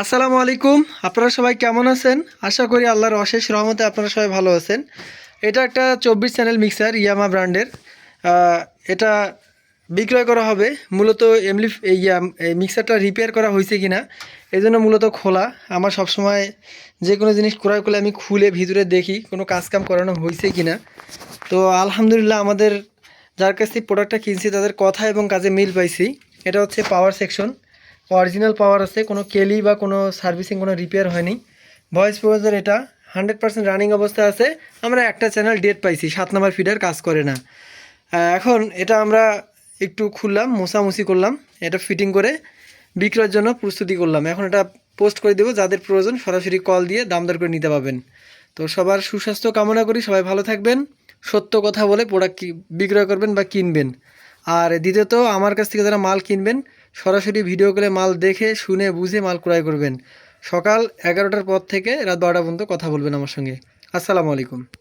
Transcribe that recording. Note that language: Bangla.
আসসালামু আলাইকুম। আপনারা সবাই কেমন আছেন? আশা করি আল্লাহর অশেষ রহমতে আপনারা সবাই ভালো আছেন। এটা একটা 24 চ্যানেল মিক্সার ইয়ামা ব্র্যান্ডের। এটা বিক্রয় করা হবে মূলত এমনি এই মিক্সারটা রিপেয়ার করা হয়েছে কিনা এই জন্য মূলত খোলা। আমার সবসময় যে কোনো জিনিস ক্রয় করলে আমি খুলে ভিতরে দেখি কোনো কাজকাম করানো হয়েছে কিনা। তো আলহামদুলিল্লাহ আমাদের যার কাছ থেকে প্রোডাক্টটা কিনছি তাদের কথা এবং কাজে মিল পাইছি। এটা হচ্ছে পাওয়ার সেকশন, অরিজিনাল পাওয়ার আছে, কোনো কেলি বা কোনো সার্ভিসিং কোনো রিপেয়ার হয়নি। ভয়েস প্রপোজার এটা 100% রানিং অবস্থায় আছে। আমরা একটা চ্যানেল ডেট পাইছি, 7 নম্বর ফিডার কাজ করে না। এখন এটা আমরা একটু খুললাম, মোছামুছি করলাম, এটা ফিটিং করে বিক্রয়ের জন্য প্রস্তুতি করলাম। এখন এটা পোস্ট করে দেবো, যাদের প্রয়োজন সরাসরি কল দিয়ে দাম দর করে নিতে পারবেন। তো সবার সুস্বাস্থ্য কামনা করি, সবাই ভালো থাকবেন, সত্য কথা বলে প্রোডাক্ট বিক্রয় করবেন বা কিনবেন। আর দ্বিতীয়ত আমার কাছ থেকে যারা মাল কিনবেন সরাসরি ভিডিও কলে মাল দেখে শুনে বুঝে মাল ক্রয় করবেন। সকাল 11টার পর থেকে রাত 12টা পর্যন্ত কথা বলবেন আমার সঙ্গে। আসসালামু আলাইকুম।